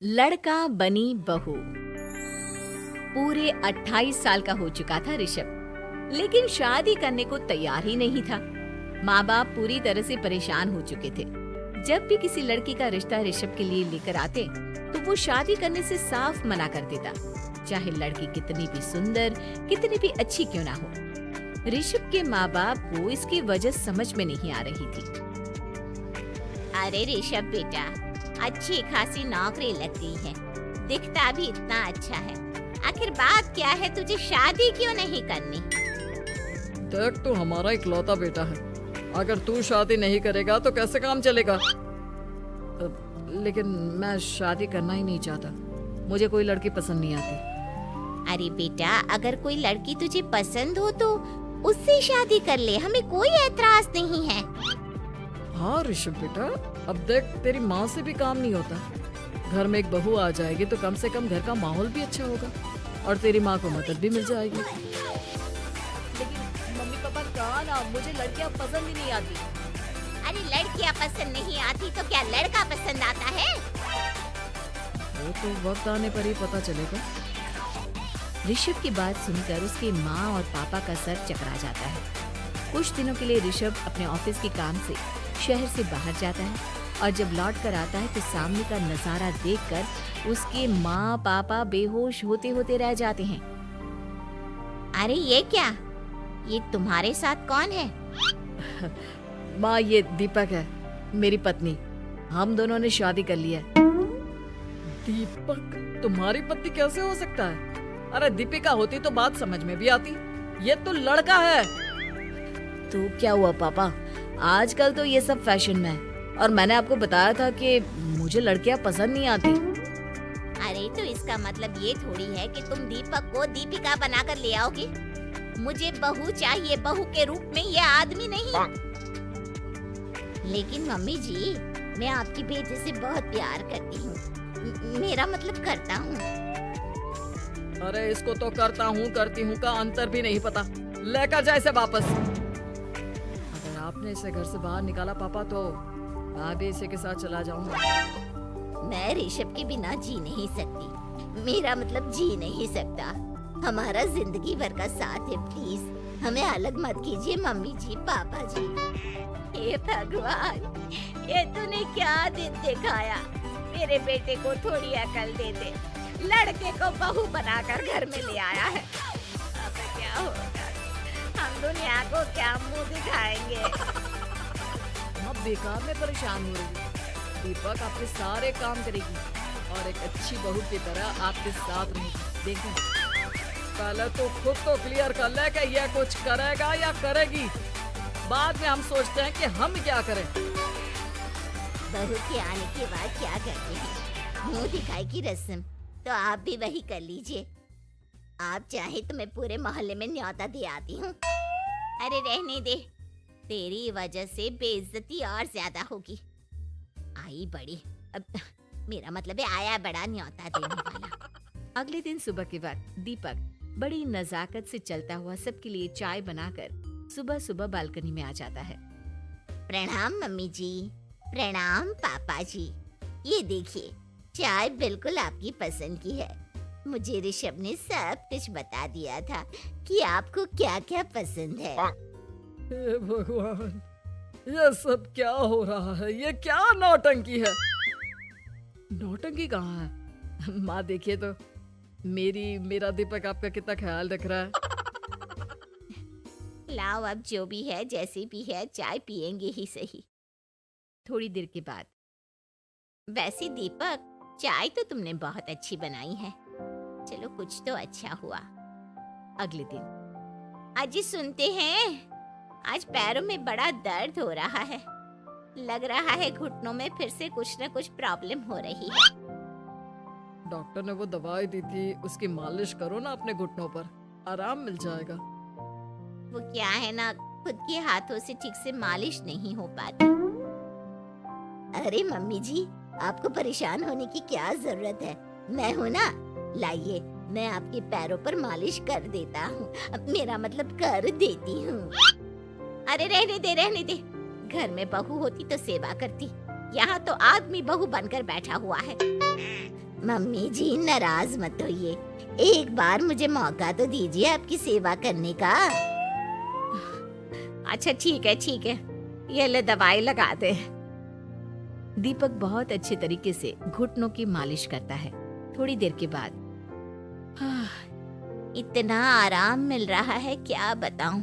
लड़का बनी बहू। पूरे 28 साल का हो चुका था ऋषभ, लेकिन शादी करने को तैयार ही नहीं था। माँ बाप पूरी तरह से परेशान हो चुके थे। जब भी किसी लड़की का रिश्ता ऋषभ के लिए लेकर आते तो वो शादी करने से साफ मना कर देता, चाहे लड़की कितनी भी सुंदर, कितनी भी अच्छी क्यों ना हो। ऋषभ के माँ बाप को इसकी वजह समझ में नहीं आ रही थी। अरे ऋषभ बेटा, अच्छी खासी नौकरी लग गई है, दिखता भी इतना अच्छा है, आखिर बात क्या है, तुझे शादी क्यों नहीं करनी? देख, तू हमारा इकलौता बेटा है, अगर तू शादी नहीं करेगा तो कैसे काम चलेगा? लेकिन मैं शादी करना ही नहीं चाहता, मुझे कोई लड़की पसंद नहीं आती। अरे बेटा, अगर कोई लड़की तुझे पसंद हो तो उससे शादी कर ले, हमें कोई ऐतराज नहीं है। हाँ ऋषभ बेटा, अब देख, तेरी माँ से भी काम नहीं होता। घर में एक बहू आ जाएगी तो कम से कम घर का माहौल भी अच्छा होगा और तेरी माँ को मदद भी मिल जाएगी। लेकिन मम्मी पापा कहा ना, मुझे लड़कियां पसंद ही नहीं आती। अरे लड़कियां पसंद नहीं आती तो क्या लड़का पसंद आता है? वो तो वक्त आने पर ही पता चलेगा। ऋषभ की बात सुनकर उसकी माँ और पापा का सर चकरा जाता है। कुछ दिनों के लिए ऋषभ अपने ऑफिस के काम से शहर से बाहर जाता है और जब लौट कर आता है तो सामने का नजारा देखकर उसके माँ पापा बेहोश होते होते रह जाते हैं। अरे ये क्या, ये तुम्हारे साथ कौन है? माँ, ये दीपक है, मेरी पत्नी। हम दोनों ने शादी कर ली है। दीपक तुम्हारी पत्नी कैसे हो सकता है? अरे दीपिका होती तो बात समझ में भी आती, ये तो लड़का है। तो क्या हुआ पापा, आजकल तो ये सब फैशन में है और मैंने आपको बताया था कि मुझे लड़कियां पसंद नहीं आती। अरे तो इसका मतलब ये थोड़ी है कि तुम दीपक को दीपिका बनाकर ले आओगे। मुझे बहू चाहिए, बहू के रूप में, ये आदमी नहीं। लेकिन मम्मी जी, मैं आपकी बेटे से बहुत प्यार करती हूँ, मेरा मतलब करता हूँ। अरे इसको तो करता हूँ करती हूँ का अंतर भी नहीं पता। लेकर जाए इसे वापस। अगर आपने इसे घर से बाहर निकाला पापा, तो मैं भी इसी के साथ चला जाऊंगा। मैं ऋषभ के बिना जी नहीं सकती, मेरा मतलब जी नहीं सकता। हमारा जिंदगी भर का साथ है, प्लीज हमें अलग मत कीजिए मम्मी जी, पापा जी। हे भगवान, ये तूने क्या दिन दिखाया? मेरे बेटे को थोड़ी अकल दे दे, लड़के को बहू बनाकर घर में ले आया है। अब क्या होगा, हम दुनिया को क्या मुंह दिखाएंगे? आप बेकार में परेशान हो रही है। दीपक आपके सारे काम करेगी और एक अच्छी बहू की तरह आपके साथ रहेगी। देखो, पहले तो खुद तो क्लियर कर ले कि ये कुछ करेगा या करेगी, बाद में हम सोचते हैं कि हम क्या करें। बहू के आने के बाद क्या करते हैं, मुंह दिखाई की रस्म, तो आप भी वही कर लीजिए। आप चाहे तो मैं पूरे मोहल्ले में न्योता दे आती हूँ। अरे रहने दे, तेरी वजह से बेइज्जती और ज्यादा होगी। आई बड़ी, अब मेरा मतलब है आया बड़ा न्योता देने वाला। अगले दिन सुबह के वक्त दीपक बड़ी नजाकत से चलता हुआ सबके लिए चाय बनाकर सुबह सुबह बालकनी में आ जाता है। प्रणाम मम्मी जी, प्रणाम पापा जी। ये देखिए, चाय बिल्कुल आपकी पसंद की है। मुझे ऋषभ ने सब कुछ बता दिया था कि आपको क्या क्या पसंद है। हे भगवान, ये सब क्या हो रहा है? ये क्या नौटंकी है? नौटंकी कहाँ है? माँ देखिए तो, मेरा दीपक आपका कितना ख्याल रख रहा है। लाओ, अब जो भी है, जैसे भी है, चाय पियेंगे ही सही। थोड़ी देर के बाद, वैसे दीपक, चाय तो तुमने बहुत अच्छी बनाई है, चलो कुछ तो अच्छा हुआ। अगले दिन, अजी सुनते हैं, आज पैरों में बड़ा दर्द हो रहा है, लग रहा है घुटनों में फिर से कुछ न कुछ प्रॉब्लम हो रही है। डॉक्टर ने वो दवाई दी थी, उसकी मालिश करो ना अपने घुटनों पर, आराम मिल जाएगा। वो क्या है ना, खुद के हाथों से ठीक से मालिश नहीं हो पाती। अरे मम्मी जी, आपको परेशान होने की क्या जरूरत है, मैं हूँ ना, लाइए मैं आपके पैरों पर मालिश कर देता हूँ, मेरा मतलब कर देती हूँ। अरे रहने दे, रहने दे, घर में बहू होती तो सेवा करती, यहाँ तो आदमी बहू बनकर बैठा हुआ है। मम्मी जी नाराज मत होइए, एक बार मुझे मौका तो दीजिए आपकी सेवा करने का। अच्छा ठीक है, ये ले दवाई लगा दे। दीपक बहुत अच्छे तरीके से घुटनों की मालिश करता है। थोड़ी देर के बाद इतना आराम मिल रहा है क्या बताऊं,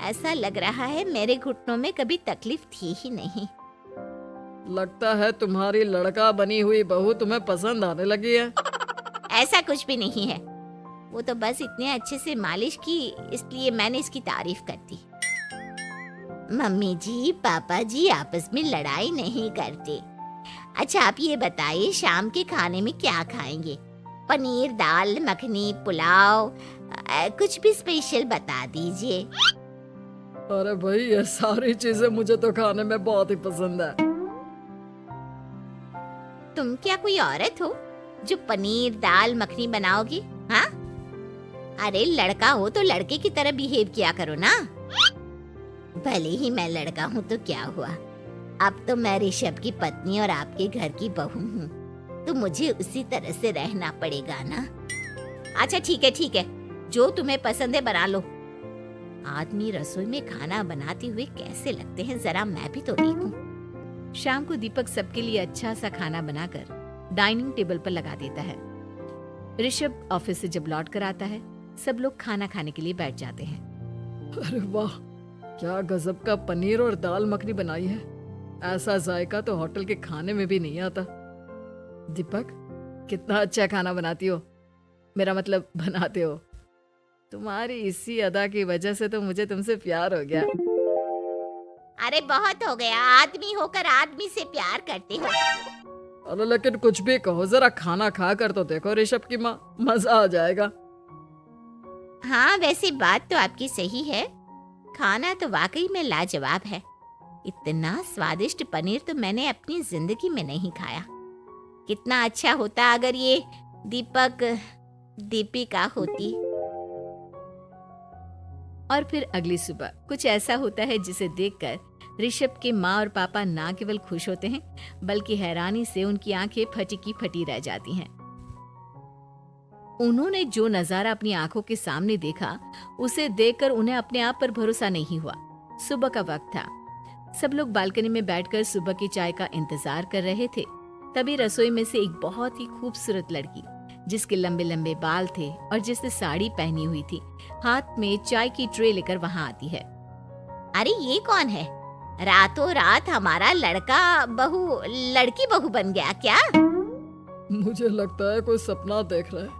ऐसा लग रहा है मेरे घुटनों में कभी तकलीफ थी ही नहीं। लगता है तुम्हारी लड़का बनी हुई बहू तुम्हें पसंद आने लगी है। ऐसा कुछ भी नहीं है, वो तो बस इतने अच्छे से मालिश की इसलिए मैंने इसकी तारीफ कर दी। मम्मी जी पापा जी आपस में लड़ाई नहीं करते। अच्छा आप ये बताइए शाम के खाने में क्या खाएंगे? पनीर दाल मखनी पुलाव कुछ भी स्पेशल बता दीजिए। अरे भाई ये सारी चीजें मुझे तो खाने में बहुत ही पसंद है। तुम क्या कोई औरत हो जो पनीर दाल मखनी बनाओगी? हाँ, अरे लड़का हो तो लड़के की तरह बिहेव किया करो ना। भले ही मैं लड़का हूँ तो क्या हुआ, अब तो मैं ऋषभ की पत्नी और आपके घर की बहू हूँ, तो मुझे उसी तरह से रहना पड़ेगा ना। अच्छा ठीक है, जो तुम्हें पसंद है बना लो। आदमी रसोई में खाना बनाते हुए कैसे लगते हैं जरा मैं भी तो देखूं। शाम को दीपक सबके लिए अच्छा सा खाना बनाकर डाइनिंग टेबल पर लगा देता है। ऋषभ ऑफिस से जब लौट कर आता है, सब लोग खाना खाने के लिए बैठ जाते हैं। अरे वाह, क्या गजब का पनीर और दाल मखनी बनाई है। ऐसा जायका तो होटल के खाने में भी नहीं आता। दीपक कितना अच्छा खाना बनाती हो, मेरा मतलब बनाते हो। तुम्हारी इसी अदा की वजह से तो मुझे तुमसे प्यार हो गया। अरे बहुत हो गया, आदमी होकर आदमी से प्यार करते हो। अरे लेकिन कुछ भी कहो, जरा खाना खा कर तो देखो ऋषभ की माँ, मजा आ जाएगा। हाँ वैसे बात तो आपकी सही है, खाना तो वाकई में लाजवाब है। इतना स्वादिष्ट पनीर तो मैंने अपनी जिंदगी में नहीं खाया। कितना अच्छा होता अगर ये दीपिका होती। और फिर अगली सुबह कुछ ऐसा होता है जिसे देखकर ऋषभ के माँ और पापा ना केवल खुश होते हैं बल्कि हैरानी से उनकी आंखें फटी की फटी रह जाती हैं। उन्होंने जो नजारा अपनी आंखों के सामने देखा उसे देखकर उन्हें अपने आप पर भरोसा नहीं हुआ। सुबह का वक्त था, सब लोग बालकनी में बैठकर सुबह की चाय का इंतजार कर रहे थे। तभी रसोई में से एक बहुत ही खूबसूरत लड़की जिसके लंबे लंबे बाल थे और जिसने साड़ी पहनी हुई थी, हाथ में चाय की ट्रे लेकर वहां आती है। अरे ये कौन है? रातों रात हमारा लड़की बहू बन गया क्या? मुझे लगता है कोई सपना देख रहा है।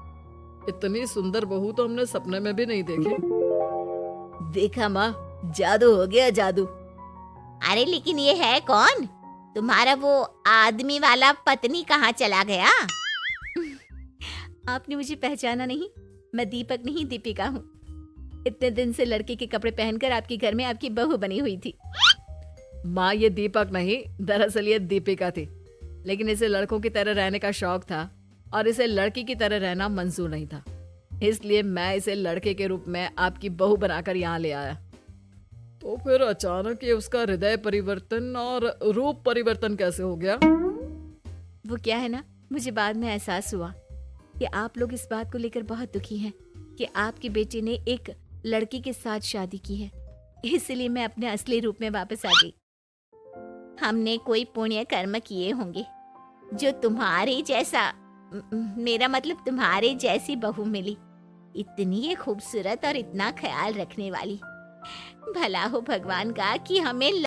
इतनी सुंदर बहू तो हमने सपने में भी नहीं देखी। देखा माँ, जादू हो गया जादू। अरे लेकिन ये है कौन? तुम्हारा वो आदमी वाला पत्नी कहाँ चला गया? आपने मुझे पहचाना नहीं? मैं दीपक नहीं दीपिका हूँ। इतने दिन से लड़के के कपड़े पहनकर आपके घर में आपकी बहू बनी हुई थी। माँ ये दीपक नहीं, दरअसल ये दीपिका थी, लेकिन इसे लड़कों की तरह रहने का शौक था और इसे लड़की की तरह रहना मंजूर नहीं था, इसलिए मैं इसे लड़के के रूप में आपकी बहू बनाकर यहाँ ले आया। तो फिर अचानक ये उसका हृदय परिवर्तन और रूप परिवर्तन कैसे हो गया? वो क्या है ना, मुझे बाद में एहसास हुआ कि आप लोग इस बात को लेकर बहुत दुखी हैं कि आपकी बेटी ने एक लड़की के साथ शादी की है, इसलिए मैं अपने असली रूप में वापस आ गई। हमने कोई पुण्य कर्म किए होंगे जो तुम्हारे जैसा, मेरा मतलब तुम्हारे जैसी बहू मिली, इतनी खूबसूरत और इतना ख्याल रखने वाली। भला हो भगवान का कि हमें